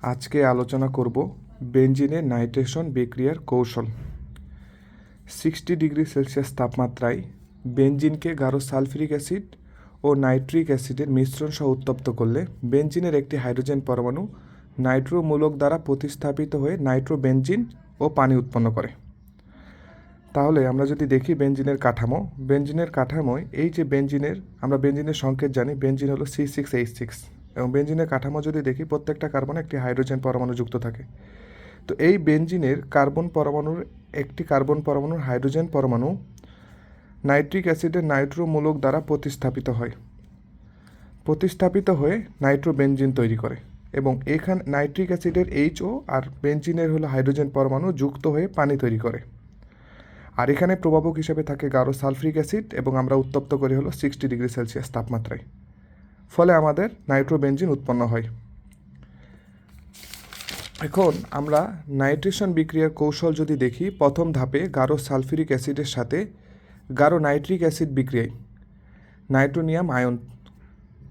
আজকে আলোচনা করব বেঞ্জিনের নাইট্রেশন বিক্রিয়ার কৌশল। 60 ডিগ্রি সেলসিয়াস তাপমাত্রায় বেঞ্জিনকে গাঢ় সালফিউরিক অ্যাসিড ও নাইট্রিক অ্যাসিডের মিশ্রণ সহ উত্তপ্ত করলে বেঞ্জিনের একটি হাইড্রোজেন পরমাণু নাইট্রো মূলক দ্বারা প্রতিস্থাপিত হয়ে নাইট্রোবেঞ্জিন ও পানি উৎপন্ন করে। তাহলে আমরা যদি দেখি বেঞ্জিনের কাঠামোয় এই যে আমরা বেঞ্জিনের সংকেত জানি, বেঞ্জিন হলো C6H6 এবং বেঞ্জিনের কাঠামো যদি দেখি প্রত্যেকটা কার্বনে একটি হাইড্রোজেন পরমাণু যুক্ত থাকে। তো এই বেঞ্জিনের একটি কার্বন পরমাণুর হাইড্রোজেন পরমাণু নাইট্রিক অ্যাসিডের নাইট্রো মূলক দ্বারা প্রতিস্থাপিত হয়ে নাইট্রোবেঞ্জিন তৈরি করে এবং এখানে নাইট্রিক অ্যাসিডের HO আর বেঞ্জিনের হলো হাইড্রোজেন পরমাণু যুক্ত হয়ে পানি তৈরি করে। আর এখানে প্রভাবক হিসেবে থাকে গাঢ় সালফিউরিক অ্যাসিড এবং আমরা উত্তপ্ত করি হলো 60 ডিগ্রি সেলসিয়াস তাপমাত্রায়। ফলে আমাদের নাইট্রোবেঞ্জিন উৎপন্ন হয়। এখন আমরা নাইট্রেশন বিক্রিয়ার কৌশল যদি দেখি, প্রথম ধাপে গাঢ় সালফিউরিক অ্যাসিডের সাথে গাঢ় নাইট্রিক অ্যাসিড বিক্রিয়ায়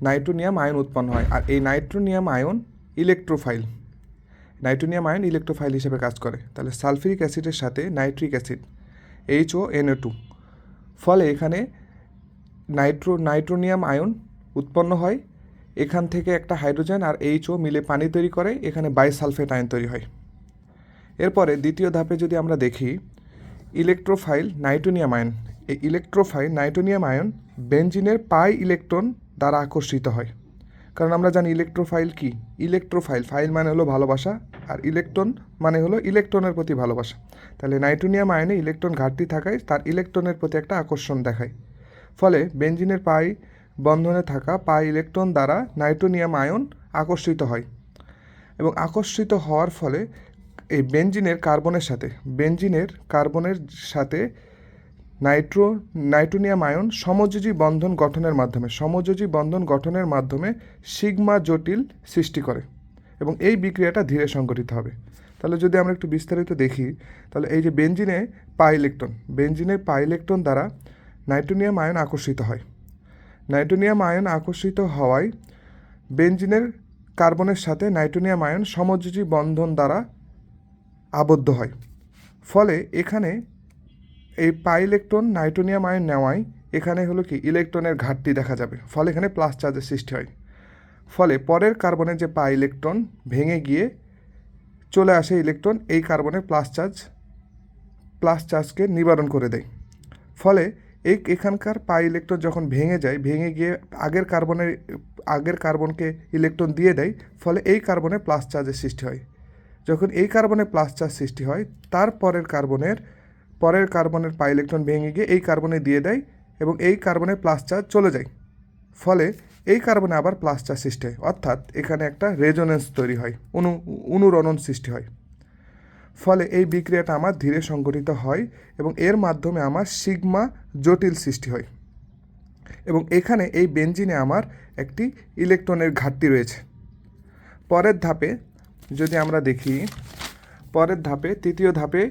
নাইট্রোনিয়াম আয়ন উৎপন্ন হয়। আর এই নাইট্রোনিয়াম আয়ন ইলেকট্রোফাইল হিসেবে কাজ করে। তাহলে সালফিউরিক অ্যাসিডের সাথে নাইট্রিক অ্যাসিড HONO2, ফলে এখানে নাইট্রোনিয়াম আয়ন উৎপন্ন হয়। এখান থেকে একটা হাইড্রোজেন আর HO মিলে পানি তৈরি করে, এখানে বাইসালফেট আয়ন তৈরি হয়। এরপরে দ্বিতীয় ধাপে যদি আমরা দেখি ইলেকট্রোফাইল নাইট্রোনিয়াম আয়ন, এই ইলেকট্রোফাইল নাইট্রোনিয়াম আয়ন বেঞ্জিনের পাই ইলেকট্রন দ্বারা আকর্ষিত হয়। কারণ আমরা জানি ইলেকট্রোফাইল কি, ফাইল মানে হলো ভালোবাসা আর ইলেকট্রন মানে হলো ইলেকট্রনের প্রতি ভালোবাসা। তাহলে নাইট্রোনিয়াম আয়নে ইলেকট্রন ঘাটতি থাকায় তার ইলেকট্রনের প্রতি একটা আকর্ষণ দেখায়। ফলে বেঞ্জিনের পাই বন্ধনে থাকা পাই ইলেকট্রন দ্বারা নাইট্রোনিয়াম আয়ন আকর্ষিত হয় এবং আকর্ষিত হওয়ার ফলে এই বেঞ্জিনের কার্বনের সাথে নাইট্রোনিয়াম আয়ন সমযোজী বন্ধন গঠনের মাধ্যমে সিগমা জটিল সৃষ্টি করে এবং এই বিক্রিয়াটা ধীরে সংঘটিত হবে। তাহলে যদি আমরা একটু বিস্তারিত দেখি, তাহলে এই যে বেঞ্জিনের পাই ইলেকট্রন দ্বারা নাইট্রোনিয়াম আয়ন আকর্ষিত হয়। নাইট্রোনিয়াম আয়ন আকর্ষিত হওয়ায় বেঞ্জিনের কার্বনের সাথে নাইট্রোনিয়াম আয়ন সমযোজী বন্ধন দ্বারা আবদ্ধ হয়। ফলে এখানে এই পাই ইলেকট্রন নাইট্রোনিয়াম আয়ন নেওয়ায় এখানে হলো কি ইলেকট্রনের ঘাটতি দেখা যাবে, ফলে এখানে প্লাস চার্জের সৃষ্টি হয়। ফলে পরের কার্বনের যে পাই ইলেকট্রন ভেঙে গিয়ে চলে আসে ইলেকট্রন এই কার্বনের প্লাস চার্জকে নিবারণ করে দেয়। ফলে এখানকার পাই ইলেকট্রন যখন ভেঙে গিয়ে আগের কার্বনকে ইলেকট্রন দিয়ে দেয়, ফলে এই কার্বনে প্লাস চার্জের সৃষ্টি হয়। যখন এই কার্বনে প্লাস চার্জ সৃষ্টি হয়, তার পরের কার্বনের পাই ইলেকট্রন ভেঙে গিয়ে এই কার্বনে দিয়ে দেয় এবং এই কার্বনে প্লাস চার্জ চলে যায়। ফলে এই কার্বনে আবার প্লাস চার্জ সৃষ্টি হয়, অর্থাৎ এখানে একটা রেজোনেন্স তৈরি হয়, অনুরণন সৃষ্টি হয়। ফলে এই বিক্রিয়াটা আমার ধীরে সংঘটিত হয় এবং এর মাধ্যমে আমার সিগমা জটিল সৃষ্টি হয় এবং এখানে এই বেঞ্জিনে আমার একটি ইলেকট্রনের ঘাটতি রয়েছে। পরের ধাপে যদি আমরা দেখি, তৃতীয় ধাপে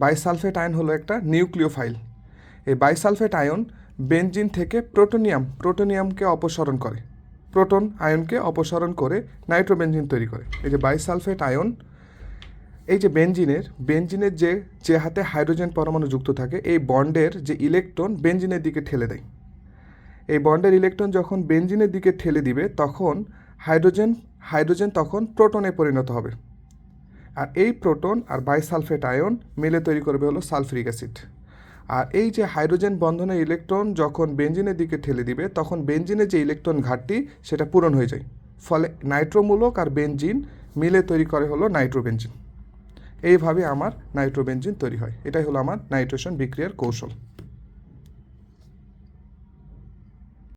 বাইসালফেট আয়ন হলো একটা নিউক্লিওফাইল। এই বাইসালফেট আয়ন বেঞ্জিন থেকে প্রোটোনিয়ামকে অপসারণ করে, প্রোটন আয়নকে অপসারণ করে নাইট্রোবেঞ্জিন তৈরি করে। এই যে বাইসালফেট আয়ন, এই যে বেঞ্জিনের যে হাতে হাইড্রোজেন পরমাণু যুক্ত থাকে, এই বন্ডের যে ইলেকট্রন বেঞ্জিনের দিকে ঠেলে দেয়। এই বন্ডের ইলেকট্রন যখন বেঞ্জিনের দিকে ঠেলে দিবে, তখন হাইড্রোজেন তখন প্রোটনে পরিণত হবে। আর এই প্রোটন আর বাইসালফেট আয়ন মিলে তৈরি করবে হলো সালফিউরিক অ্যাসিড। আর এই যে হাইড্রোজেন বন্ধনের ইলেকট্রন যখন বেঞ্জিনের দিকে ঠেলে দিবে, তখন বেঞ্জিনের যে ইলেকট্রন ঘাটতি সেটা পূরণ হয়ে যায়। ফলে নাইট্রোমূলক আর বেঞ্জিন মিলে তৈরি করে হলো নাইট্রোবেঞ্জিন। এইভাবে আমার নাইট্রোবেঞ্জিন তৈরি হয়। এটাই হলো আমার নাইট্রেশন বিক্রিয়ার কৌশল।